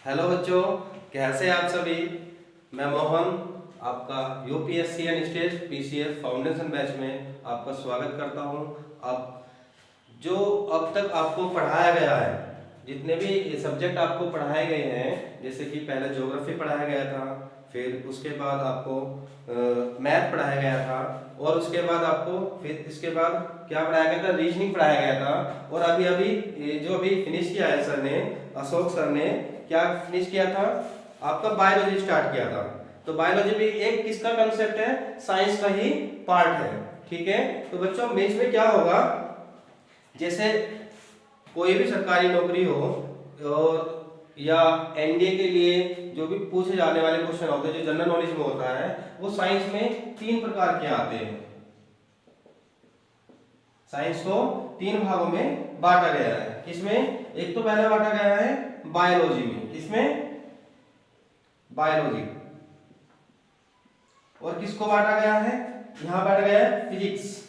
Hello बच्चों, कैसे आप सभी। मैं मोहन आपका UPSC and state PCS foundation batch में आपका स्वागत करता हूं। अब जो अब तक आपको पढ़ाया गया है, जितने भी सब्जेक्ट आपको पढ़ाए गए हैं, जैसे कि पहले ज्योग्राफी पढ़ाया गया था, फिर उसके बाद आपको मैथ पढ़ाया गया था, और उसके बाद आपको फिर इसके बाद क्या पढ़ाया गया था, रीजनिंग पढ़ाया गया था। और अभी अभी जो अभी फिनिश किया है सर ने, अशोक सर ने क्या फिनिश किया था, आपका बायोलॉजी स्टार्ट किया था। तो बायोलॉजी भी एक किसका कंसेप्ट है, साइंस का ही पार्ट है। ठीक है, तो बच्चों बीच में क्या होगा, जैसे कोई भी सरकारी नौकरी हो और या एनडीए के लिए जो भी पूछे जाने वाले क्वेश्चन होते हैं, जो जनरल नॉलेज में होता है, वो साइंस में 3 प्रकार के आते हैं। साइंस को 3 भागों में बांटा गया है। किसमें? एक तो पहले बांटा गया है बायोलॉजी में। किसमें? बायोलॉजी। और किसको बांटा गया है? यहां बांटा गया है फिजिक्स।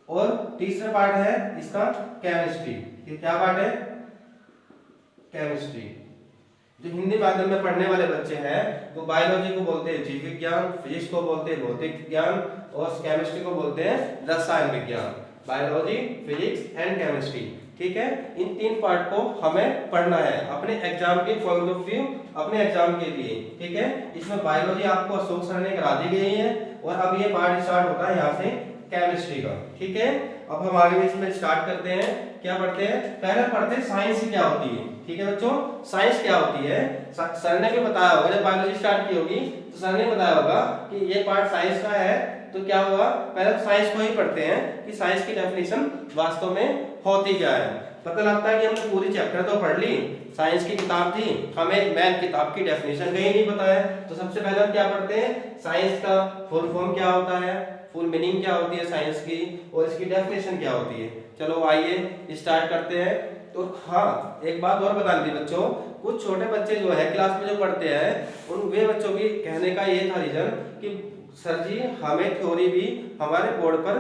और तीसरा पार्ट है इसका केमिस्ट्री। क्या पार्ट है? केमिस्ट्री। जो हिंदी माध्यम में पढ़ने वाले बच्चे हैं वो बायोलॉजी को बोलते हैं जीव विज्ञान, फिजिक्स को बोलते हैं भौतिक विज्ञान, और केमिस्ट्री को बोलते हैं रसायन विज्ञान। Biology, physics and chemistry. ठीक है, इन 3 पार्ट को हमें पढ़ना है अपने एग्जाम के पॉइंट ऑफ व्यू, अपने एग्जाम के लिए। ठीक है, इसमें बायोलॉजी आपको अशोक सर ने करा दी गई है, और अब ये पार्ट स्टार्ट होता है यहाँ से केमिस्ट्री का। ठीक है, अब हम आगे इसमें स्टार्ट करते हैं। क्या पढ़ते हैं? पहले पढ़ते हैं साइंस क्या होती है। ठीक है बच्चों, साइंस क्या होती है सर ने भी बताया होगा। जब बायोलॉजी स्टार्ट की होगी तो सर ने बताया होगा कि ये पार्ट साइंस का है। तो क्या होगा, पहले तो साइंस को ही पढ़ते हैं कि साइंस की डेफिनेशन वास्तव में होती क्या है। पता लगता है कि हमने पूरी चैप्टर तो पढ़ ली, साइंस की किताब थी, हमें मेन किताब की डेफिनेशन कहीं नहीं पता है। तो सबसे पहले हम क्या पढ़ते हैं, साइंस का फुल फॉर्म क्या होता है, फुल मीनिंग क्या होती है साइंस की, और इसकी डेफिनेशन क्या होती है। चलो आइए स्टार्ट करते हैं। तो हाँ, एक बात और बता दी बच्चों, कुछ छोटे बच्चे जो है क्लास में जो पढ़ते हैं, उन वे बच्चों की कहने का ये था रीजन कि सर जी हमें थ्योरी भी हमारे बोर्ड पर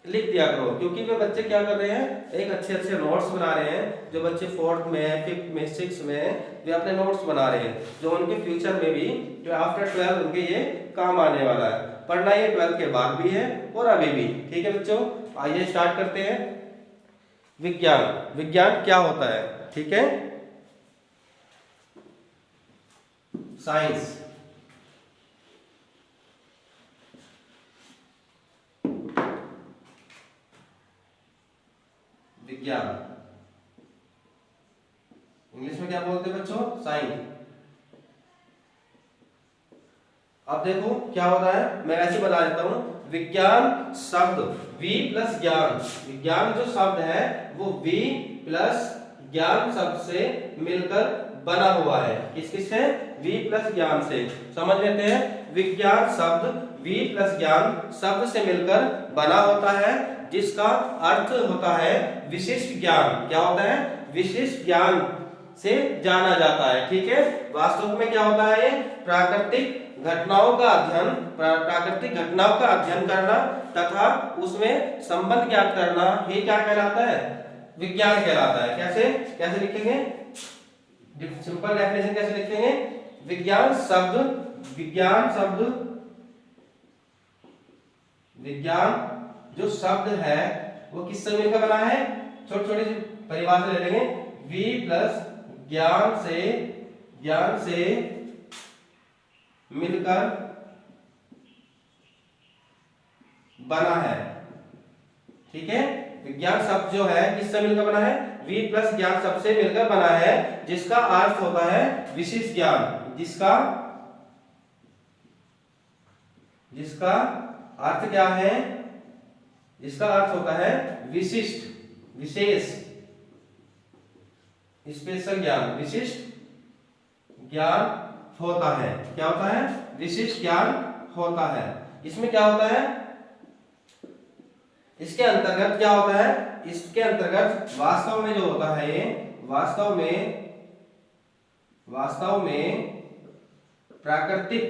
लिख दिया करो, क्योंकि वे बच्चे क्या कर रहे हैं, एक अच्छे अच्छे नोट्स बना रहे हैं। जो बच्चे 4th में, 5th में, 6th में, वे अपने नोट्स बना रहे हैं, जो उनके फ्यूचर में भी, जो आफ्टर 12 उनके ये काम आने वाला है। पढ़ना ये 12 के बाद भी है और अभी भी। ठीक है बच्चों, आइए स्टार्ट करते हैं। विज्ञान। विज्ञान क्या होता है? ठीक है, साइंस। विज्ञान इंग्लिश में क्या बोलते हैं बच्चों? साइंस। अब देखो क्या होता है, मैं ऐसे बता देता हूं। विज्ञान शब्द वी प्लस ज्ञान, विज्ञान जो शब्द है वो वी प्लस ज्ञान शब्द से मिलकर बना हुआ है। किस किस से? वी प्लस ज्ञान से। समझ लेते हैं, विज्ञान शब्द वी प्लस ज्ञान शब्द से मिलकर बना होता है, जिसका अर्थ होता है विशिष्ट ज्ञान। क्या होता है? विशिष्ट ज्ञान से जाना जाता है। ठीक है, वास्तव में क्या होता है, ये प्राकृतिक घटनाओं का अध्ययन, प्राकृतिक घटनाओं का अध्ययन करना तथा उसमें संबंध ज्ञात करना, ये क्या कहलाता है? विज्ञान कहलाता है। कैसे कैसे लिखेंगे, सिंपल डेफिनेशन कैसे लिखेंगे? विज्ञान शब्द, विज्ञान जो शब्द है वो किससे मिलकर बना है? छोटी छोटी परिभाषा ले लेंगे। वी प्लस ज्ञान से मिलकर बना है। ठीक है, विज्ञान शब्द जो है किससे मिलकर बना है? वी प्लस ज्ञान शब्द से मिलकर बना है, जिसका अर्थ होता है विशिष्ट ज्ञान। जिसका अर्थ क्या है? जिसका अर्थ होता है विशिष्ट, विशेष, स्पेशल ज्ञान, विशिष्ट ज्ञान होता है। क्या होता है? विशिष्ट ज्ञान होता है। इसमें क्या होता है, इसके अंतर्गत क्या होता है? इसके अंतर्गत वास्तव में जो होता है, ये वास्तव में प्राकृतिक,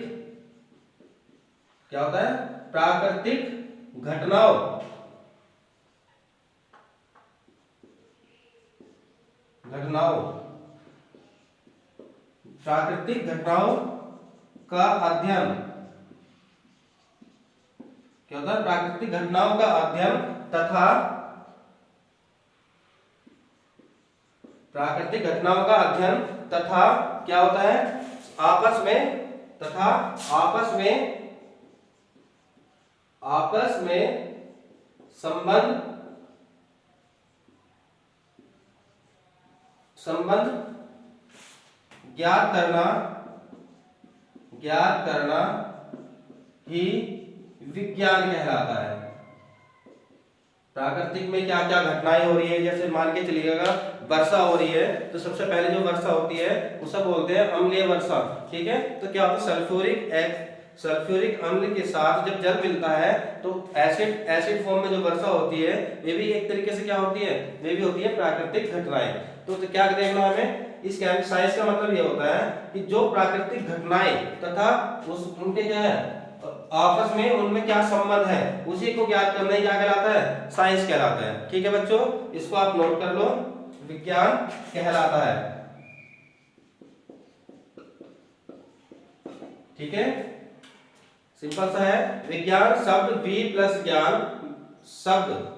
क्या होता है? प्राकृतिक घटनाओं घटनाओं, प्राकृतिक घटनाओं का अध्ययन, क्या होता है? प्राकृतिक घटनाओं का अध्ययन तथा प्राकृतिक घटनाओं का अध्ययन तथा क्या होता है? आपस में तथा आपस में संबंध ज्ञात करना ही विज्ञान कहलाता है। प्राकृतिक में क्या क्या घटनाएं हो रही है, जैसे मान के चलिएगा वर्षा हो रही है, तो सबसे पहले जो वर्षा होती है उसे बोलते हैं अम्लीय वर्षा, ठीक है। तो क्या होता है? सल्फ्यूरिक अम्ल के साथ जब जल मिलता है तो एसिड फॉर्म में जो वर्षा होती है वे भी एक तरीके से क्या होती है? वे भी होती है प्राकृतिक घटनाएं। तो क्या देखना हमें इस साइंस का मतलब ये होता है कि जो प्राकृतिक घटनाएं तथा उनके क्या है आपस में उनमें क्या संबंध है, उसी को ज्ञात करना ही क्या कहलाता है? साइंस कहलाता है। ठीक है बच्चों, इसको आप नोट कर लो, विज्ञान कहलाता है। ठीक है, सिंपल सा है। विज्ञान शब्द वि प्लस ज्ञान शब्द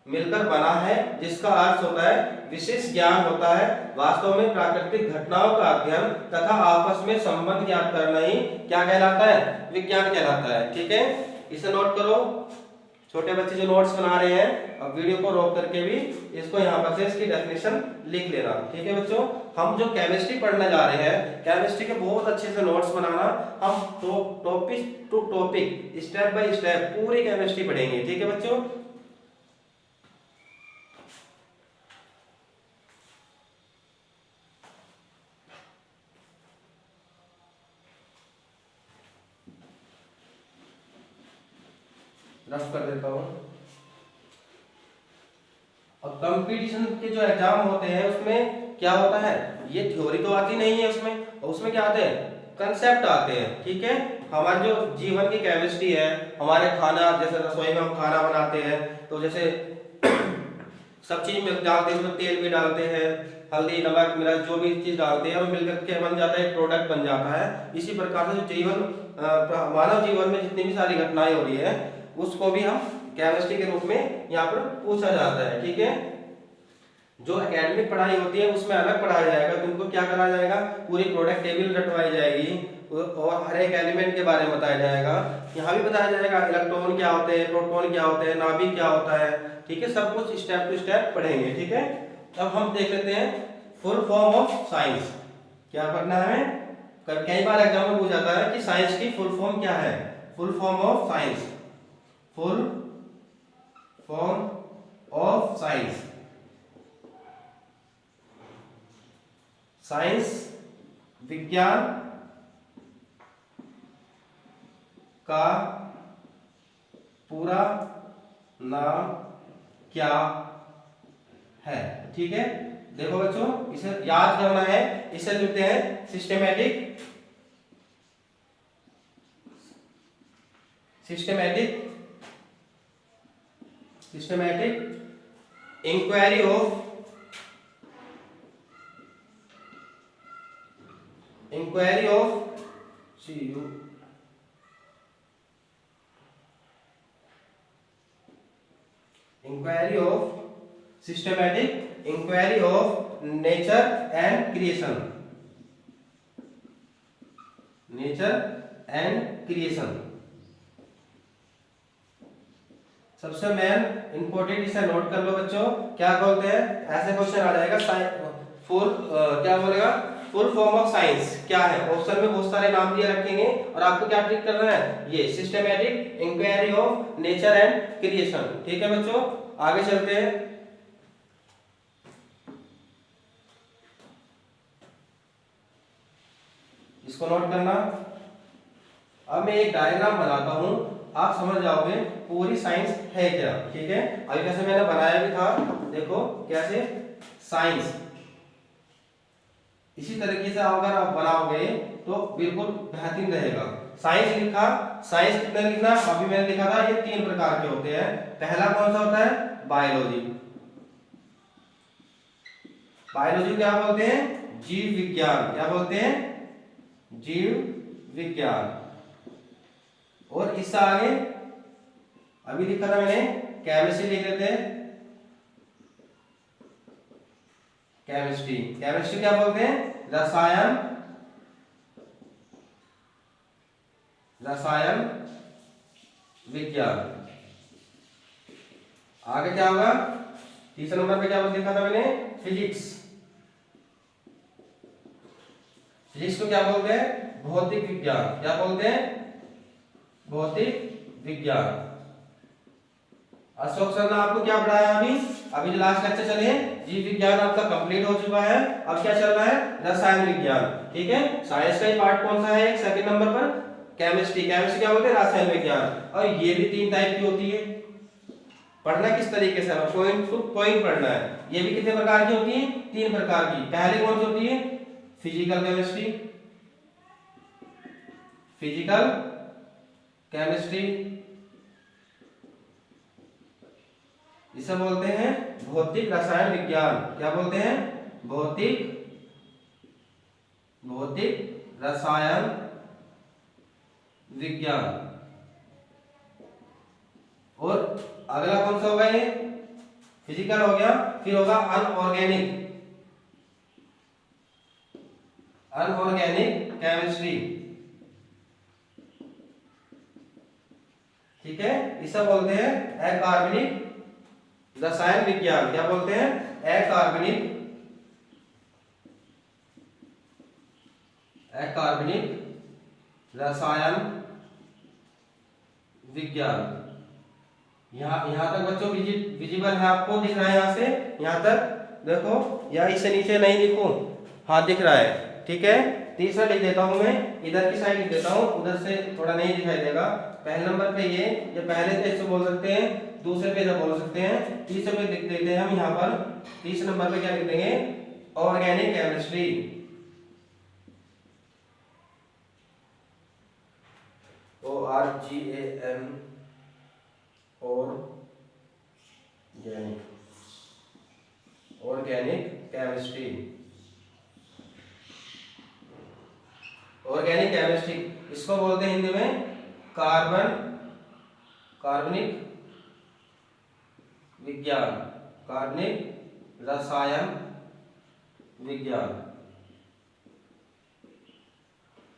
मिलकर बना है, जिसका अर्थ होता है विशेष ज्ञान होता है। वास्तव में प्राकृतिक घटनाओं का अध्ययन तथा आपस में संबंध ज्ञात करना ही क्या कहलाता है? विज्ञान कहलाता है। ठीक है, इसे नोट करो। छोटे बच्चे जो नोट्स बना रहे हैं, अब वीडियो को रोक करके भी इसको यहाँ पर से इसकी डेफिनेशन लिख लेना। ठीक है बच्चों, हम जो केमिस्ट्री पढ़ने जा रहे हैं, केमिस्ट्री के बहुत अच्छे से नोट्स बनाना, हम topic to topic step by step पूरी केमिस्ट्री पढ़ेंगे। ठीक है बच्चों, रफ कर देता हूं। अब कंपटीशन के जो एग्जाम होते हैं उसमें क्या होता है? ये थ्योरी तो आती नहीं है उसमें क्या आते हैं? कंसेप्ट आते हैं। ठीक है, हमारे जो जीवन की केमिस्ट्री है, हमारे खाना, जैसे रसोई में हम खाना बनाते हैं तो जैसे सब चीज में डालते हैं, इसमें तेल भी डालते हैं, हल्दी, नमक, मिर्च, जो भी चीज डालते हैं और मिलकर के बन जाता है, एक प्रोडक्ट बन जाता है। इसी प्रकार से जीवन मानव जीवन में जितनी भी सारी घटनाएं हो रही है उसको भी हम केमिस्ट्री के रूप में यहाँ पर पूछा जाता है। ठीक है, जो एकेडमिक पढ़ाई होती है उसमें अलग पढ़ाया जाएगा, तुमको क्या कराया जाएगा? पूरी प्रोडक्ट टेबल रटवाई जाएगी और हर एक एलिमेंट के बारे में बताया जाएगा। यहाँ भी बताया जाएगा इलेक्ट्रॉन क्या होते हैं, प्रोटॉन क्या होते हैं, नाभिक क्या होता है। ठीक है, सब कुछ स्टेप टू स्टेप पढ़ेंगे। ठीक है, अब हम देख लेते हैं फुल फॉर्म ऑफ साइंस। क्या पढ़ना है? कई बार एग्जाम में पूछा जाता है कि साइंस की फुल फॉर्म क्या है। Full form of science, full form of science. Science विज्ञान का पूरा नाम क्या है? ठीक है, देखो बच्चों, इसे याद करना है। इसे लिखते हैं systematic inquiry of systematic inquiry of nature and creation। सबसे मेन इंपॉर्टेंट, इसे नोट कर लो बच्चों। क्या बोलते हैं? ऐसे क्वेश्चन आ जाएगा, क्या बोलेगा? फुल फॉर्म ऑफ साइंस क्या है? ऑप्शन में बहुत सारे नाम दिए रखेंगे और आपको क्या ट्रिक करना है? ये systematic inquiry of nature and creation. ठीक है बच्चों, आगे चलते हैं। इसको नोट करना। अब मैं एक डायग्राम बनाता हूं, आप समझ जाओगे पूरी साइंस है क्या। ठीक है, अभी कैसे मैंने बनाया भी था, देखो कैसे साइंस। इसी तरीके से अगर आप बनाओगे तो बिल्कुल बेहतरीन रहेगा। साइंस लिखा, साइंस कितने लिखना? अभी मैंने लिखा था ये 3 प्रकार के होते हैं। पहला कौन सा होता है? बायोलॉजी। बायोलॉजी क्या बोलते हैं? जीव विज्ञान। क्या बोलते हैं? जीव विज्ञान। और इससे आगे अभी लिखा था मैंने, केमिस्ट्री लिख लेते हैं। केमिस्ट्री, केमिस्ट्री क्या बोलते हैं? रसायन, रसायन विज्ञान। आगे क्या होगा? तीसरे नंबर पे क्या लिखा था मैंने? फिजिक्स। फिजिक्स को क्या बोलते हैं? भौतिक विज्ञान। क्या बोलते हैं? भौतिक विज्ञान। अशोक सर ने आपको क्या पढ़ाया अभी जो लास्ट लेक्चर चले हैं, जीव विज्ञान आपका कंप्लीट हो चुका है। अब क्या चल रहा है? रसायन विज्ञान। ठीक है, साइंस का ही पार्ट कौन सा है? सेकंड नंबर पर केमिस्ट्री। केमिस्ट्री क्या बोलते हैं? रासायन विज्ञान। और ये भी 3 टाइप की होती है। पढ़ना किस तरीके से? पॉइंट टू पॉइंट पढ़ना है। ये भी कितने प्रकार की होती है? 3 प्रकार की। पहले कौन सी होती है? फिजिकल केमिस्ट्री, फिजिकल केमिस्ट्री, इसे बोलते हैं भौतिक रसायन विज्ञान। क्या बोलते हैं? भौतिक रसायन विज्ञान। और अगला कौन सा होगा? ये फिजिकल हो गया। फिर होगा अनऑर्गेनिक, अनऑर्गेनिक केमिस्ट्री। ठीक है, इसे बोलते हैं अकार्बनिक रसायन विज्ञान। क्या बोलते हैं? अकार्बनिक रसायन विज्ञान। यहां तक बच्चों विजिबल है? आपको दिख रहा है? यहां से यहां तक देखो, या इससे नीचे नहीं लिखूं? हाँ दिख रहा है। ठीक है, तीसरा लिख देता हूं मैं, इधर की साइड लिख देता हूं, उधर से थोड़ा नहीं दिखाई देगा। पहले नंबर पे ये पहले पे इससे बोल सकते हैं, दूसरे पे बोल सकते हैं, तीसरे पे लिख देते हैं हम यहाँ पर। तीसरे नंबर पे क्या लिख देंगे? Organic chemistry. ORGAN, organic chemistry. Organic chemistry इसको बोलते हैं हिंदी में कार्बनिक विज्ञान, कार्बनिक रसायन विज्ञान।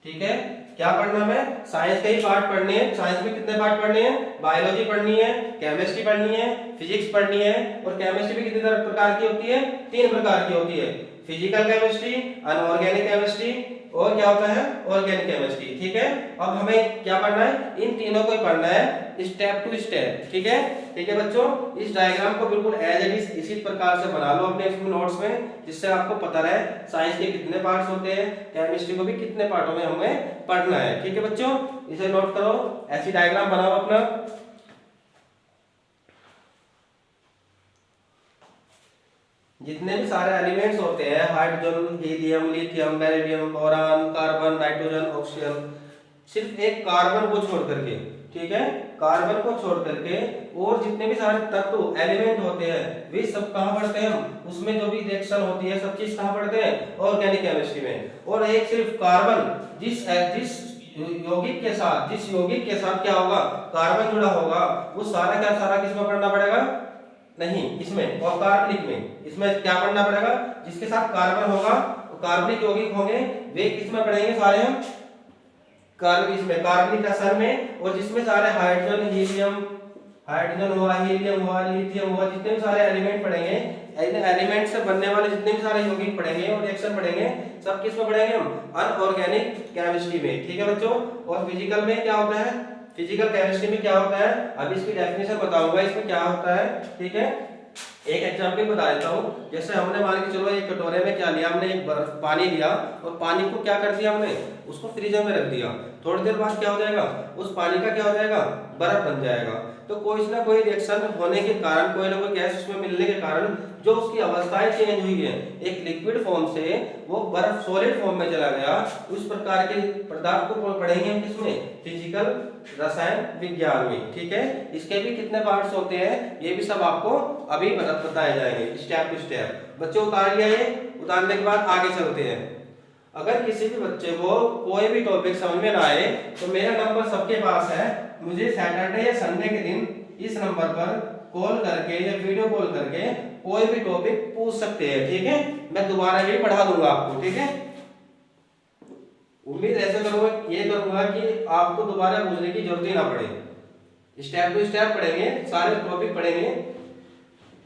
ठीक है, क्या पढ़ना है? साइंस के ही पार्ट पढ़ने हैं। साइंस में कितने पार्ट पढ़ने हैं? बायोलॉजी पढ़नी है, केमिस्ट्री पढ़नी है, फिजिक्स पढ़नी है। और केमिस्ट्री भी कितने प्रकार की होती है? 3 प्रकार की होती है। फिजिकल केमिस्ट्री, अनऑर्गेनिक केमिस्ट्री, और क्या होता है? Organic chemistry. ठीक है, अब हमें क्या पढ़ना है? इन तीनों को ही पढ़ना है स्टेप टू स्टेप। ठीक है, ठीक है बच्चों, इस डायग्राम को बिल्कुल एज इट इज इसी प्रकार से बना लो अपने नोट्स में, जिससे आपको पता रहे साइंस के कितने पार्ट्स होते हैं, केमिस्ट्री को भी कितने पार्टों में हमें पढ़ना है। ठीक है बच्चों, इसे नोट करो, ऐसी डायग्राम बनाओ अपना। जितने भी सारे एलिमेंट्स होते हैं, hydrogen, helium, lithium, beryllium, boron, carbon, nitrogen, oxygen, सिर्फ एक कार्बन को छोड़ करके, ठीक है, कार्बन को छोड़ करके और जितने भी सारे तत्व एलिमेंट होते हैं वे सब कहाँ पढ़ते हैं हम? उसमें जो भी रिएक्शन होती है सब चीज कहाँ पढ़ते हैं? ऑर्गेनिक केमिस्ट्री में। और एक सिर्फ कार्बन, जिस यौगिक के साथ क्या होगा? कार्बन जुड़ा होगा, वो सारा किसमें पढ़ना पड़ेगा? नहीं, इसमें और कार्बनिक में। इसमें क्या पढ़ना पड़ेगा? जिसके साथ कार्बन होगा, कार्बनिक यौगिक होंगे, वे किसमें पढ़ेंगे? सारे हम इसमें कार्बनिक रसायन में। और जिसमें सारे हाइड्रोजन हुआ, हीलियम हुआ, लिथियम हुआ, जितने भी सारे एलिमेंट पढ़ेंगे, एलिमेंट से बनने वाले जितने भी सारे यौगिक पढ़ेंगे और रिएक्शन पढ़ेंगे, सब किसमें पढ़ेंगे हम? अनऑर्गेनिक केमिस्ट्री में। ठीक है बच्चों, और फिजिकल में क्या होता है? फिजिकल केमिस्ट्री में क्या होता है? अभी इसकी डेफिनेशन बताऊंगा इसमें क्या होता है। ठीक है, एक एग्जांपल बता देता हूँ। जैसे हमने मान के चलो एक कटोरे में क्या लिया हमने? एक पानी लिया, और पानी को क्या कर दिया हमने? उसको फ्रीजर में रख दिया। थोड़ी देर बाद क्या हो जाएगा? उस पानी का क्या हो जाएगा? बर्फ बन जाएगा। तो कोई ना कोई रिएक्शन होने के कारण, कोई ना कोई गैस उसमें मिलने के कारण जो उसकी अवस्थाएं चेंज हुई है, एक लिक्विड फॉर्म से वो बर्फ सॉलिड फॉर्म में चला गया, उस प्रकार के पदार्थ को पढ़ेंगे हम किसमें, फिजिकल रसायन विज्ञान में। ठीक है, इसके भी कितने पार्ट्स होते हैं ये भी सब आपको अभी बताए जाएंगे स्टेप टू स्टेप। बच्चों उतार लिया, ये उतारने के बाद आगे चलते हैं। अगर किसी भी बच्चे को कोई भी टॉपिक समझ में ना आए तो मेरा नंबर सबके पास है, मुझे सैटरडे या संडे के दिन इस नंबर पर कॉल करके या वीडियो कॉल करके कोई भी टॉपिक पूछ सकते हैं। ठीक है, मैं दोबारा भी पढ़ा दूंगा आपको। ठीक है, उम्मीद ऐसे करूंगा, ये करूंगा कि आपको दोबारा पूछने की जरूरत ही ना पड़े, स्टेप टू स्टेप पढ़ेंगे, सारे टॉपिक पढ़ेंगे।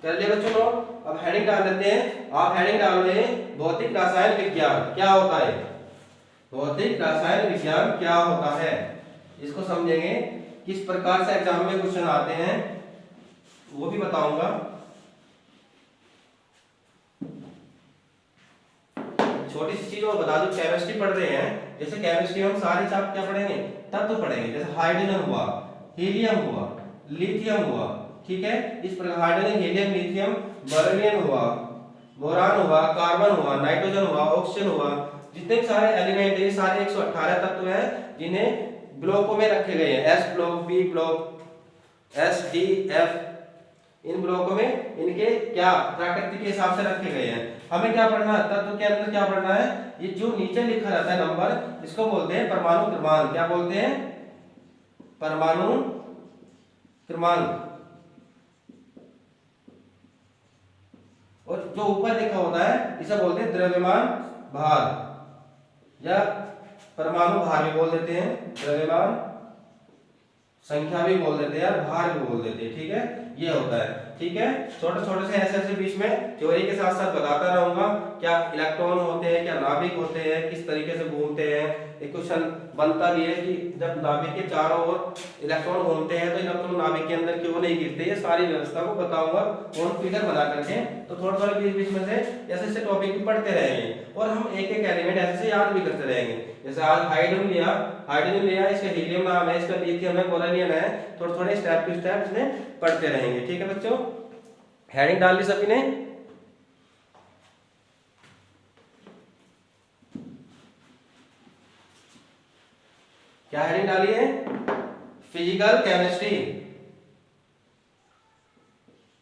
कर लिया बच्चों नोट? अब हेडिंग डाल देते हैं। आप हेडिंग डाल रहे हैं भौतिक रसायन विज्ञान क्या होता है, भौतिक रसायन विज्ञान क्या होता है, इसको समझेंगे। किस प्रकार से एग्जाम में क्वेश्चन आते हैं वो भी बताऊंगा। छोटी सी चीज और बता दूं, केमिस्ट्री पढ़ रहे हैं, जैसे केमिस्ट्री में हम सारी आप क्या पढ़ेंगे, तत्व पढ़ेंगे। जैसे हाइड्रोजन हुआ, हीलियम हुआ, लिथियम हुआ। ठीक है, इस प्रकार हाइड्रोजन, हीलियम, लिथियम, बॉरोनियम हुआ, बोरान हुआ, कार्बन हुआ, नाइट्रोजन हुआ, ऑक्सीजन हुआ, जितने भी सारे एलिमेंट है सारे 118 तत्व हैं जिन्हें ब्लॉकों में रखे गए हैं, S block, B block, S, D, F. इन ब्लॉकों में इनके क्या प्रकृति के हिसाब से रखे गए हैं। हमें क्या पढ़ना है, तत्व के अंदर क्या पढ़ना है, ये जो नीचे लिखा रहता है नंबर, इसको बोलते हैं परमाणु क्रमांक। क्या बोलते हैं, परमाणु क्रमांक। और जो ऊपर लिखा होता है इसे बोलते हैं द्रव्यमान भार, या परमाणु भार भी बोल देते हैं, द्रव्यमान संख्या भी बोल देते हैं और भार भी बोल देते हैं। ठीक है, ये होता है। ठीक है, छोटे छोटे से ऐसे बीच में थ्योरी के साथ साथ बताता रहूंगा, क्या इलेक्ट्रॉन होते हैं, क्या नाभिक होते हैं, किस तरीके से घूमते हैं। एक क्वेश्चन बनता भी है कि जब नाभिक के चारों ओर इलेक्ट्रॉन घूमते हैं तो इलेक्ट्रॉन नाभिक के अंदर क्यों नहीं गिरते, ये सारी व्यवस्था को बताऊंगा और फिगर बना करके। तो थोड़ा थोड़ा बीच बीच में से ऐसे टॉपिक भी पढ़ते रहेंगे और हम एक एक एलिमेंट ऐसे से याद भी करते रहेंगे। जैसे आज हाइड्रोजन लिया, इसका हीलियम नाम है, इसका लिथियम है, बोरोनियम है। थोड़े थोड़े स्टेप टू स्टेप इसमें पढ़ते रहेंगे। ठीक है बच्चों, हेडिंग डाल ली सभी ने? क्या हेडिंग डाली है, फिजिकल केमिस्ट्री,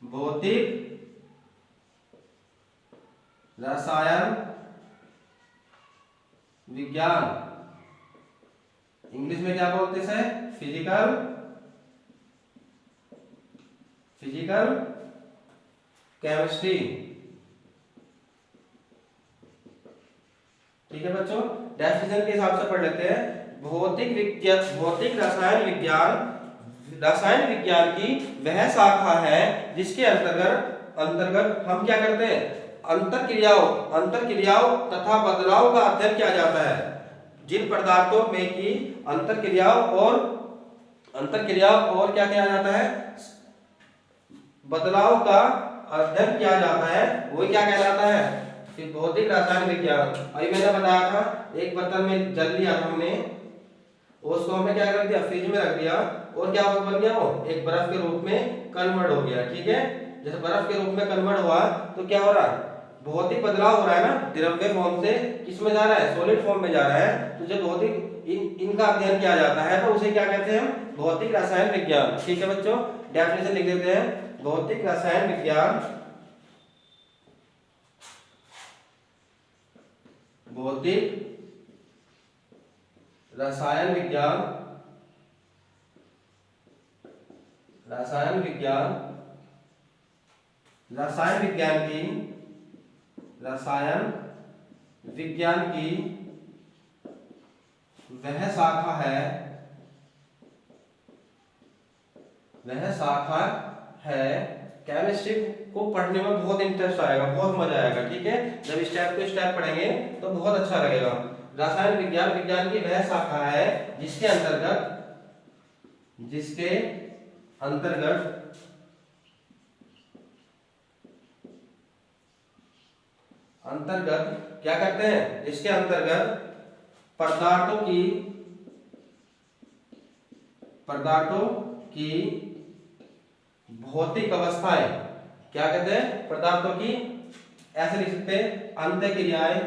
भौतिक रसायन विज्ञान। इंग्लिश में क्या बोलते हैं, फिजिकल केमिस्ट्री। ठीक है बच्चों, डेफिनेशन के हिसाब से पढ़ लेते हैं। भौतिक रसायन विज्ञान की वह शाखा है जिसके अंतर्गत हम क्या करते हैं, अंतर क्रियाओं तथा बदलाव का अध्ययन किया जाता है। जिन पदार्थों में की अंतर क्रियाओं और क्या किया जाता है, बदलाव का अध्ययन किया जाता है, वही क्या कहलाता है, फिर भौतिक रसायन विज्ञान। अभी मैंने बताया था, एक बर्तन में जल लिया था हमने, उसको हमने क्या कर दिया, फ्रिज में रख दिया, और क्या बन गया, वो एक बर्फ के रूप में कन्वर्ट हो गया। ठीक है, जैसे बर्फ के रूप में कन्वर्ट हुआ तो क्या हो रहा है, भौतिक बदलाव हो रहा है ना, द्रव्य फॉर्म से किसमें जा रहा है, सॉलिड फॉर्म में जा रहा है। तो जब भौतिक इनका अध्ययन किया जाता है तो उसे क्या कहते हैं हम, भौतिक रसायन विज्ञान। ठीक है बच्चों, डेफिनेशन लिख देते हैं, भौतिक रसायन विज्ञान, भौतिक रसायन विज्ञान, रसायन विज्ञान की वह शाखा है। केमिस्ट्री को पढ़ने में बहुत इंटरेस्ट आएगा, बहुत मजा आएगा। ठीक है, जब स्टेप टू स्टेप पढ़ेंगे तो बहुत अच्छा लगेगा। रसायन विज्ञान की वह शाखा है जिसके अंतर्गत क्या करते हैं, इसके अंतर्गत पदार्थों की भौतिक अवस्थाएं, क्या कहते हैं, पदार्थों की, ऐसे लिख सकते हैं, अंतःक्रियाएं,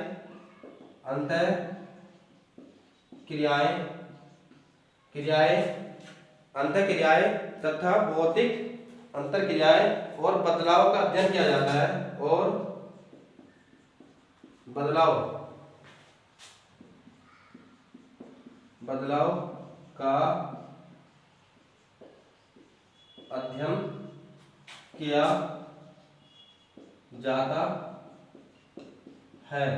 अंतःक्रियाएं, अंतःक्रियाएं तथा भौतिक अंतरक्रियाएं और बदलाव का अध्ययन किया जाता है, और बदलाव का अध्ययन किया जाता है।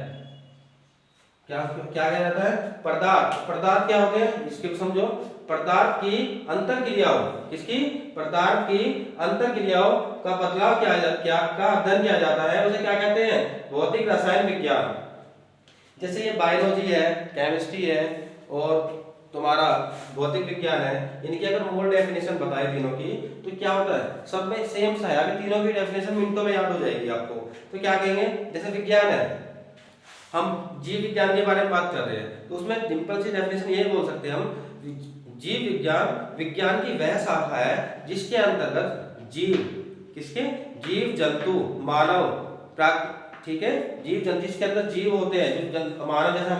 क्या क्या कहा जाता है, पदार्थ क्या होते हैं, इसके समझो, पदार्थ की अंतरक्रियाओं, किसकी, पदार्थ की अंतरक्रियाओं का बदलाव का अध्ययन किया जाता है, उसे क्या कहते हैं, भौतिक रसायन विज्ञान। जैसे ये बायोलॉजी है, केमिस्ट्री है और तुम्हारा भौतिक विज्ञान है, इनकी अगर मूल डेफिनेशन बताए तीनों की, तो क्या होता है, सब में सेम सा है, अगर तीनों की डेफिनेशन मिनटों में याद हो जाएगी आपको। तो क्या कहेंगे, जैसे विज्ञान है, हम जीव विज्ञान के बारे में बात कर रहे हैं, तो उसमें सिंपल सी डेफिनेशन यही बोल सकते हैं हम, जीव विज्ञान की वह शाखा है जिसके अंतर्गत जीव, किसके, जीव जंतु मानव, ठीक है, जीव जंतु जिसके अंदर जीव होते हैं, जो मानव, जैसे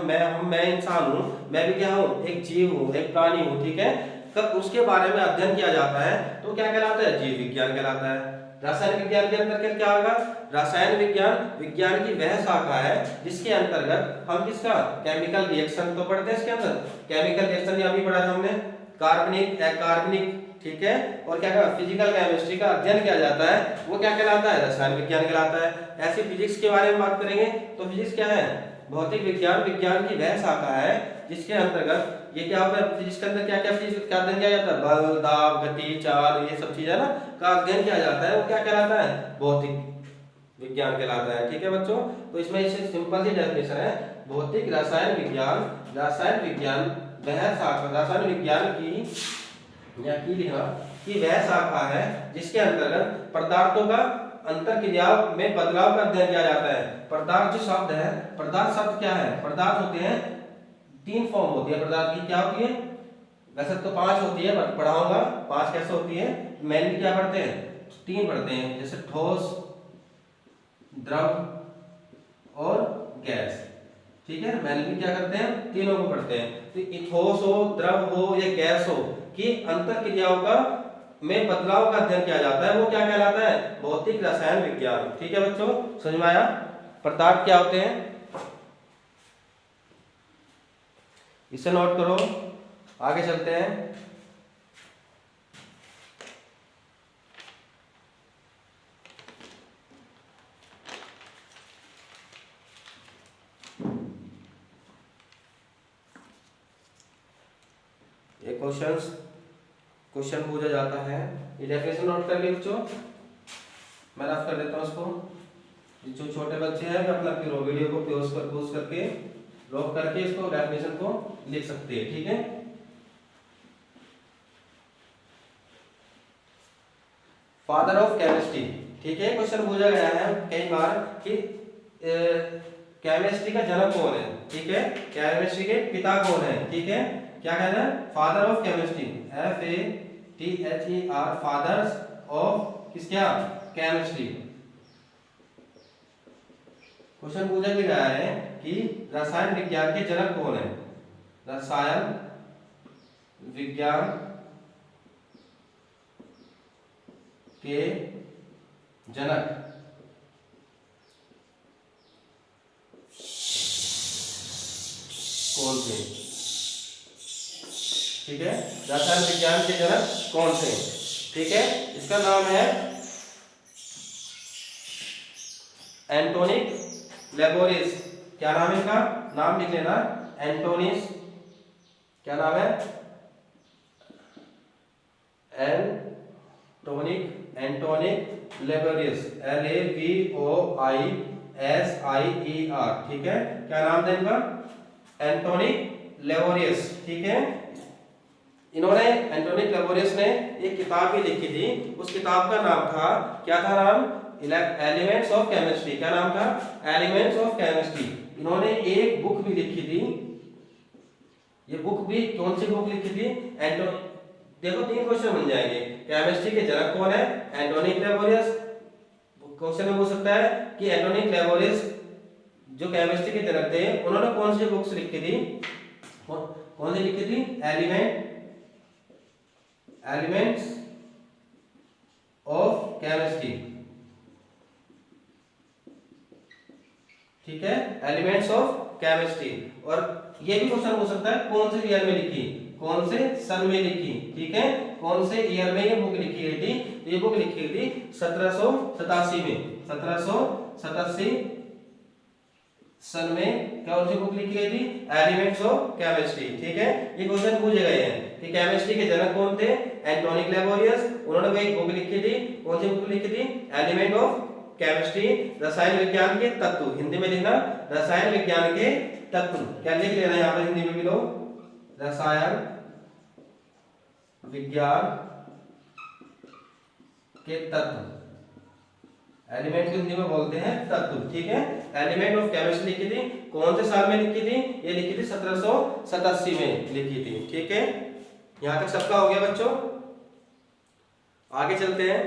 मैं इंसान हूँ, मैं भी क्या हूँ, एक जीव हूँ, एक प्राणी हूँ, ठीक है, कब उसके बारे में अध्ययन किया जाता है तो क्या कहलाता है, जीव विज्ञान कहलाता है। रसायन विज्ञान के अंतर्गत क्या होगा, रसायन विज्ञान की वह शाखा है जिसके अंतर्गत हम किसका, केमिकल रिएक्शन तो पढ़ते हैं, इसके अंदर केमिकल रिएक्शन यहाँ भी पढ़ा था हमने, कार्बनिक अकार्बनिक, ठीक है, और क्या कहता है, फिजिकल केमिस्ट्री का अध्ययन किया जाता है, वो क्या कहलाता है, रसायन विज्ञान कहलाता है। ऐसे फिजिक्स के बारे में बात करेंगे तो फिजिक्स क्या है, भौतिक विज्ञान की वह शाखा है जिसके अंतर्गत ये क्या होता है, फिजिक्स के अंदर क्या क्या अध्ययन किया जाता है, बल, दाब, गति, चाल, ये सब चीजें ना का अध्ययन किया जाता है, वो क्या कहलाता है, भौतिक विज्ञान कहलाता है। ठीक है बच्चों, तो इसमें इससे सिंपल सी डेफिनेशन है, भौतिक रसायन विज्ञान वह शाखा, रसायन विज्ञान की या की वह शाखा है जिसके अंतर्गत पदार्थों का अंतरक्रियाओं में बदलाव का अध्ययन किया जाता है। पदार्थ जो शब्द है, पदार्थ शब्द क्या है, पदार्थ होते हैं, तीन फॉर्म होती है पदार्थ की, क्या होती है, वैसे तो 5 होती है, बट पढ़ाऊंगा 5 कैसे होती है, मेनली क्या पढ़ते हैं, 3 पढ़ते हैं, जैसे ठोस, द्रव और गैस। ठीक है, मेनली क्या करते हैं, तीनों को पढ़ते हैं। तो ठोस हो, द्रव हो या गैस हो कि अंतरक्रियाओं का में बदलाव का अध्ययन किया जाता है, वो क्या कहलाता है, भौतिक रसायन विज्ञान। ठीक है बच्चों, समझ में आया, पदार्थ क्या होते हैं, इसे नोट करो, आगे चलते हैं। एक क्वेश्चन पूछा जाता है, ये डेफिनेशन नोट कर लिए बच्चों, मैं रफ कर देता हूँ इसको। जो छोटे बच्चे हैं वे अपना वीडियो को पॉज करके लॉक करके इसको डेफिनेशन को लिख सकते हैं। ठीक है, फादर ऑफ केमिस्ट्री। ठीक है, क्वेश्चन पूछा गया है कई बार कि केमिस्ट्री का जनक कौन है। ठीक है, केमिस्ट्री के पिता कौन है। ठीक है, क्या कहना है, father of chemistry, FATHER, fathers of किस, क्या, केमिस्ट्री। क्वेश्चन पूछा भी गया है कि रसायन विज्ञान के जनक कौन है, रसायन विज्ञान के जनक कौन थे। ठीक है, रसायन विज्ञान के जनक कौन थे। ठीक है, इसका नाम है एंटोनिक लेबोरिस। क्या नाम है इसका, नाम लिख लेना, एंटोनिस, क्या नाम है, एंटोनिक लेबोरिस, LABOISIER। ठीक है, क्या नाम था इनका, एंटोनिक लेबोरियस। ठीक है, इन्होंने, एंटोनिक लेबोरियस ने एक किताब भी लिखी थी, उस किताब का नाम था, क्या था नाम, एलिमेंट्स ऑफ केमिस्ट्री। क्या नाम था, एलिमेंट्स ऑफ केमिस्ट्री। इन्होंने एक बुक भी लिखी थी, ये बुक भी कौन सी बुक लिखी थी, देखो 3 क्वेश्चन बन जाएंगे। केमिस्ट्री के जनक कौन है? एंटोनी लेबोरियस। क्वेश्चन में पूछ सकता है कि एंटोनी लेबोरियस जो केमिस्ट्री के जनक थे उन्होंने कौन सी बुक्स लिखी थी? कौन सी लिखी थी? Elements of chemistry. ठीक है, एलिमेंट्स ऑफ केमिस्ट्री। और ये भी क्वेश्चन हो सकता है कौन से ईयर में लिखी, कौन से सन में लिखी। ठीक है, कौन से ईयर में ये बुक लिखी गई थी? ये बुक लिखी गई थी 1787 में। 1787 सन में कौन सी बुक लिखी गई थी? Elements of chemistry. ठीक है, ये क्वेश्चन पूछे गए हैं कि केमिस्ट्री के जनक कौन थे? एंटोनी लेबोरियस। उन्होंने वो एक बुक लिखी थी, कौन सी बुक लिखी थी? एलिमेंट ऑफ केमिस्ट्री, रसायन विज्ञान के तत्व। हिंदी में लिखना रसायन विज्ञान के तत्व। क्या लिख लेना यहाँ पर हिंदी में भी लो, रसायन विज्ञान के तत्व। एलिमेंट को हिंदी में बोलते हैं तत्व। ठीक है, एलिमेंट ऑफ केमिस्ट्री लिखी थी, कौन से साल में लिखी थी? ये लिखी थी 1787 में लिखी थी। ठीक है, यहां तक सबका हो गया बच्चों। आगे चलते हैं,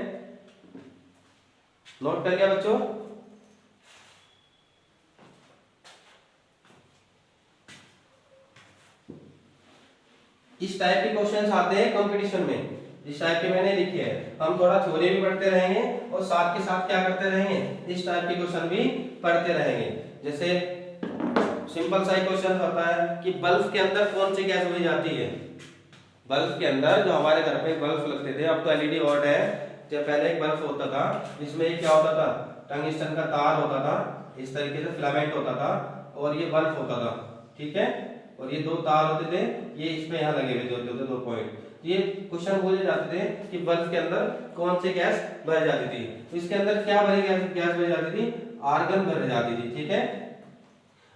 नोट कर गया बच्चों? इस टाइप के क्वेश्चंस आते हैं कंपटीशन में, इस टाइप के मैंने लिखे हैं। हम थोड़ा थ्योरी भी पढ़ते रहेंगे और साथ के साथ क्या करते रहेंगे? इस टाइप के क्वेश्चन भी पढ़ते रहेंगे। जैसे सिंपल सा क्वेश्चन होता है कि बल्ब के अंदर कौन सी गैस भरी जाती है? बल्ब के अंदर, जो हमारे घर पे बल्ब लगते थे, अब तो एलईडी ऑड है, जब पहले एक बल्ब होता था जिसमें क्या होता था? टंगस्टन का तार होता था, इस तरीके से फिलामेंट होता था और ये बल्ब होता था। ठीक है, और ये 2 तार होते थे, ये इसमें यहाँ लगे हुए होते थे 2 पॉइंट। ये क्वेश्चन पूछे जाते थे कि बल्ब के अंदर कौन सी गैस भरी जाती थी। तो इसके अंदर क्या भरी गैस भरी जाती थी? आर्गन भरी जाती थी। ठीक है,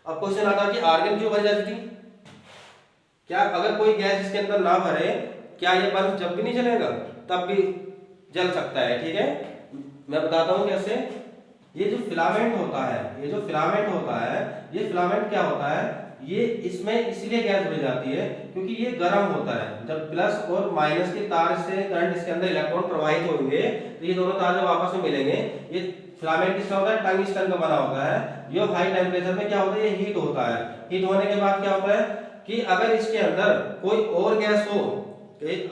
अब क्वेश्चन आता कि आर्गन क्यों भरी जाती थी? क्या अगर कोई गैस इसके अंदर ना भरे, क्या ये बल्ब जब भी नहीं जलेगा? तब भी जल सकता है। ठीक है, मैं बताता हूँ कैसे। ये जो फिलामेंट होता है, ये जो फिलामेंट होता है, ये फिलामेंट क्या होता है? ये इसमें इसलिए गैस भरी जाती है क्योंकि ये गर्म होता है। जब प्लस और माइनस के तार से करंट इसके अंदर इलेक्ट्रॉन प्रवाहित होंगे तो ये दोनों तार जब आपस में मिलेंगे, ये फिलामेंट किसका होता है? टंगस्टन का बना होता है। ये हाई टेम्परेचर में क्या होता है? ये हीट होता है। हीट होने के बाद क्या होता है कि अगर इसके अंदर कोई और गैस हो,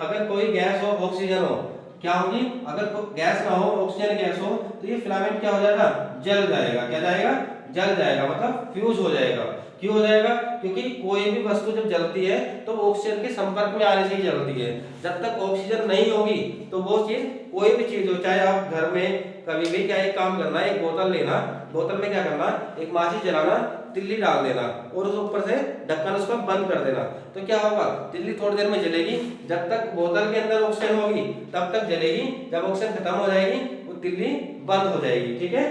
अगर कोई गैस हो, ऑक्सीजन हो, क्या होगी? अगर गैस ना हो, ऑक्सीजन गैस हो, तो ये फिलामेंट क्या हो जाएगा? जल जाएगा। क्या जाएगा? जल जाएगा, मतलब फ्यूज हो जाएगा। क्यों हो जाएगा? क्योंकि कोई भी वस्तु जब जलती है तो ऑक्सीजन के संपर्क में आने से ही जलती है। जब तक ऑक्सीजन नहीं होगी तो वो चीज, कोई भी चीज हो, चाहे आप घर में कभी भी क्या एक काम करना, एक बोतल लेना, बोतल में क्या करना, एक माचिस जलाना, तिल्ली डाल देना और उस ऊपर से ढक्कन उसका बंद कर देना, तो क्या होगा? तिल्ली थोड़ी देर में जलेगी। जब तक बोतल के अंदर ऑक्सीजन होगी तब तक जलेगी, जब ऑक्सीजन खत्म हो जाएगी वो तिल्ली बंद हो जाएगी। ठीक है,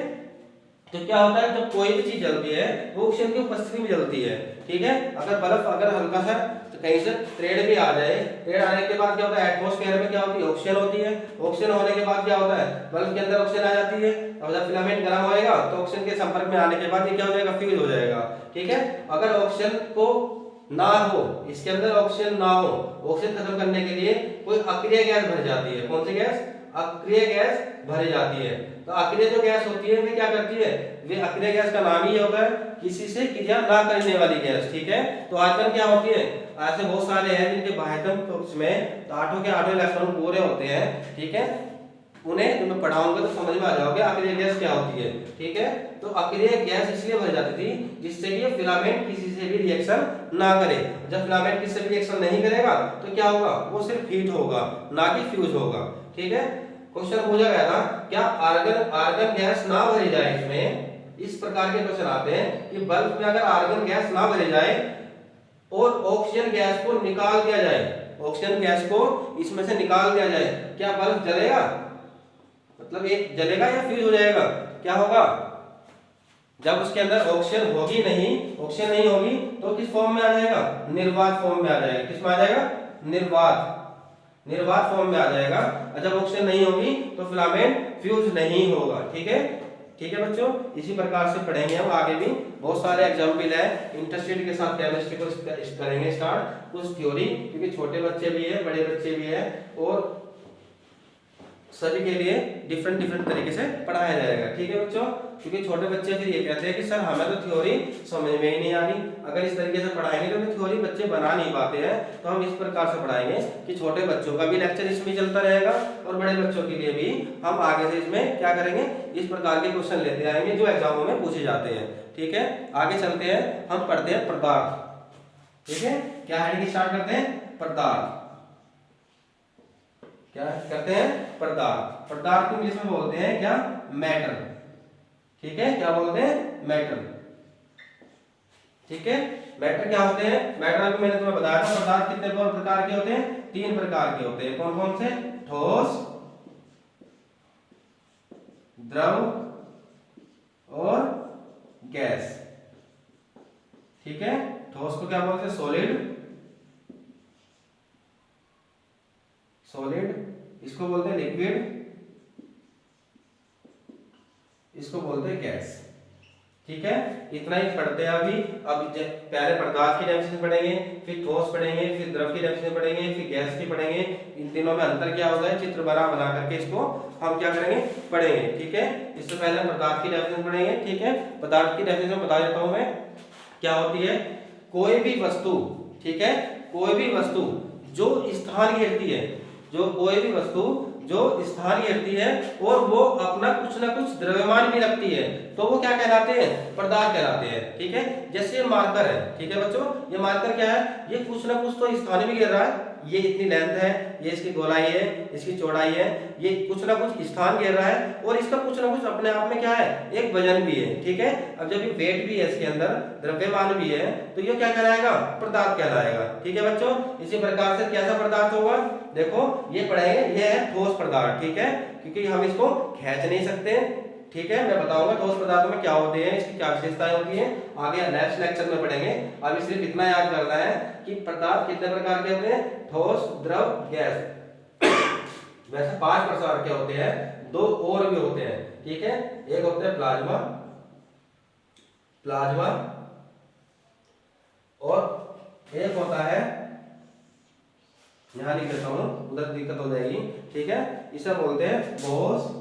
तो क्या होता है जब कोई भी चीज जलती है वो ऑक्सीजन की उपस्थिति में जलती है। ठीक है, अगर बर्फ अगर हल्का सा तो कहीं से ट्रेड भी आ जाए, ट्रेड आने के बाद क्या होता है? एटमॉस्फेयर में क्या होती है? ऑक्सीजन होती है। ऑक्सीजन होने के बाद क्या होता है? बल्ब के अंदर ऑक्सीजन आ जाती है। अब जब फिलामेंट गर्म होएगा तो ऑक्सीजन के संपर्क में आने के बाद ये क्या हो जाएगा? फ्यूज हो जाएगा। ठीक है, अगर ऑक्सीजन को ना हो, इसके अंदर ऑक्सीजन ना हो, ऑक्सीजन खत्म करने के लिए कोई अक्रिय गैस भर जाती है। कौन सी गैस? अक्रिय गैस भरी जाती है। तो अक्रिय जो गैस होती है वे क्या करती है? वे अक्रिय गैस का नाम ही होता है किसी से क्रिया ना करने वाली गैस। ठीक है, तो आजकल क्या होती है? ऐसे बहुत सारे हैं जिनके बाह्यतम कक्ष में 8 के 8 इलेक्ट्रॉन पूरे होते हैं। ठीक है, उन्हें जब मैं पढ़ाऊंगा तो समझ में आ जाओगे अक्रिय गैस क्या होती है। ठीक है, तो अक्रिय गैस इसलिए भरी जाती थी जिससे कि फिलामेंट किसी से भी रिएक्शन ना करे। जब फिलामेंट किसी से भी रिएक्शन नहीं करेगा तो क्या होगा? वो सिर्फ हीट होगा, ना कि फ्यूज होगा। ठीक है, क्वेश्चन पूछा गया था क्या आर्गन गैस ना भरी जाए इसमें? इस प्रकार के क्वेश्चन आते हैं कि बल्ब में अगर आर्गन गैस ना भरी जाए और ऑक्सीजन गैस को निकाल दिया जाए, ऑक्सीजन गैस को इसमें से निकाल दिया जाए, क्या बल्ब जलेगा? मतलब ये जलेगा या फ्यूज हो जाएगा? क्या होगा? जब उसके अंदर ऑक्सीजन होगी नहीं, ऑक्सीजन नहीं होगी तो किस फॉर्म में आ जाएगा? निर्वात फॉर्म में आ जाएगा। किस में आ जाएगा? निर्वात फॉर्म में आ जाएगा। और जब ऑक्सीजन नहीं होगी तो फिलामेंट फ्यूज नहीं होगा। ठीक है, ठीक है बच्चों, इसी प्रकार से पढ़ेंगे हम आगे भी। बहुत सारे एग्जाम्पल है, इंटरेस्टेड के साथ केमिस्ट्री को करेंगे स्टार्ट, कुछ थ्योरी, क्योंकि छोटे बच्चे भी है बड़े बच्चे भी है और सभी के लिए डिफरेंट डिफरेंट तरीके से पढ़ाया जाएगा। ठीक है बच्चों, क्योंकि छोटे बच्चे फिर ये कहते हैं कि सर हमें तो थ्योरी समझ में ही नहीं आ रही, अगर इस तरीके से पढ़ाएंगे तो थ्योरी बच्चे बना नहीं पाते हैं। तो हम इस प्रकार से पढ़ाएंगे कि छोटे बच्चों का भी लेक्चर इसमें चलता रहेगा और बड़े बच्चों के लिए भी हम आगे से इसमें क्या करेंगे, इस प्रकार के क्वेश्चन लेते आएंगे जो एग्जामों में पूछे जाते हैं। ठीक है, आगे चलते हैं, हम पढ़ते हैं पदार्थ। ठीक है, क्या हेडिंग स्टार्ट करते हैं, पदार्थ। क्या करते हैं, पदार्थ। पदार्थ को इंग्लिश में बोलते हैं क्या, मैटर। ठीक है, क्या बोलते हैं, मैटर। ठीक है, मैटर क्या होते हैं, मैटर अभी मैंने तुम्हें बताया था। पदार्थ कितने प्रकार के होते हैं, 3 प्रकार के होते हैं। कौन कौन से, ठोस, द्रव और गैस। ठीक है, ठोस को क्या बोलते हैं, सॉलिड, सॉलिड, इसको बोलते हैं लिक्विड, इसको बोलते हैं गैस। ठीक है, इतना ही पढ़ते हैं अभी। अब पहले पदार्थ की डेफिनेशन पढ़ेंगे, फिर ठोस पढ़ेंगे, फिर द्रव की डेफिनेशन पढ़ेंगे, फिर गैस की पढ़ेंगे। इन तीनों में अंतर क्या होता है, चित्र बना करके इसको हम क्या करेंगे, पढ़ेंगे। ठीक है, इससे पहले हम पदार्थ की डेफिनेशन पढ़ेंगे। ठीक है, पदार्थ की डेफिनेशन बता देता हूं मैं, क्या होती है, कोई भी वस्तु, ठीक है, कोई भी वस्तु जो स्थान घेरती है, जो कोई भी वस्तु जो स्थान घेरती है और वो अपना कुछ ना कुछ द्रव्यमान भी रखती है, तो वो क्या कहलाते हैं, पदार्थ कहलाते हैं। ठीक है, जैसे ये मार्कर है, ठीक है बच्चों, ये मार्कर क्या है, ये कुछ ना कुछ तो स्थान भी घेर रहा है, ये इतनी लेंथ है, ये इसकी गोलाई है, इसकी चौड़ाई है, ये कुछ ना कुछ स्थान घेर रहा है और इसका कुछ ना कुछ अपने आप में क्या है, एक वजन भी है। ठीक है, अब जब ये वेट भी है इसके अंदर, द्रव्यमान भी है, तो ये क्या कहलाएगा, पदार्थ कहलाएगा। ठीक है बच्चों, इसी प्रकार से कैसा पदार्थ होगा, देखो ये पढ़ेंगे, ये है ठोस पदार्थ। ठीक है, क्योंकि हम इसको खींच नहीं सकते। ठीक है, मैं बताऊंगा ठोस पदार्थों में क्या होते हैं, इसकी क्या विशेषताएं होती हैं, आगे नेक्स्ट लेक्चर में पढ़ेंगे। अभी सिर्फ इतना याद करना है कि पदार्थ कितने प्रकार के होते हैं, ठोस, द्रव, गैस। वैसे 5 प्रकार के होते हैं, 2 और भी होते हैं। ठीक है, एक होता है प्लाज्मा, प्लाज्मा, और एक होता है, यहां लिख देता हूं, उधर दिक्कत हो जाएगी। ठीक है, इसे बोलते हैं Bose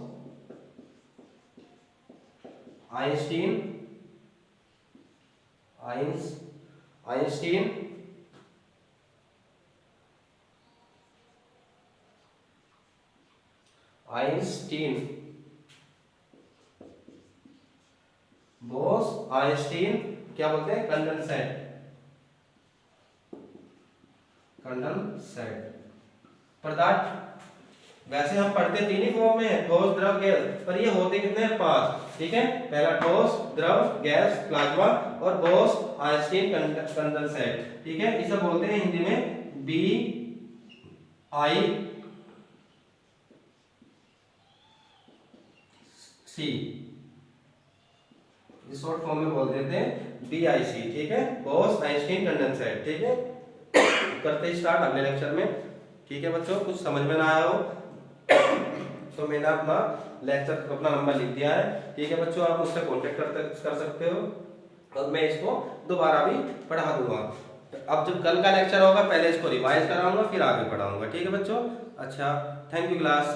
Einstein, Einstein, Einstein, Bose Einstein, क्या बोलते हैं, कंडेंसेट, कंडेंसेट। पदार्थ वैसे हम पढ़ते 3 ही फॉर्म में है, ठोस, द्रव, गैस, पर ये होते कितने हैं, 5। ठीक है, पहला ठोस, द्रव, गैस, प्लाज्मा और बोस आइंस्टीन कंडेंसेट। ठीक है, इसे बोलते हैं हिंदी में BIC, शॉर्ट फॉर्म में बोल देते हैं BIC। ठीक है, बोस आइंस्टीन कंडेंसेट। ठीक है, करते स्टार्ट अगले लेक्चर में। ठीक है बच्चों, कुछ समझ में ना आया हो तो मैंने अपना लेक्चर, अपना नंबर लिख दिया है। ठीक है बच्चों, आप मुझसे कांटेक्ट कर सकते हो और मैं इसको दोबारा भी पढ़ा दूंगा। अब जब कल का लेक्चर होगा, पहले इसको रिवाइज कराऊंगा, फिर आगे पढ़ाऊंगा। ठीक है बच्चों, अच्छा, थैंक यू क्लास।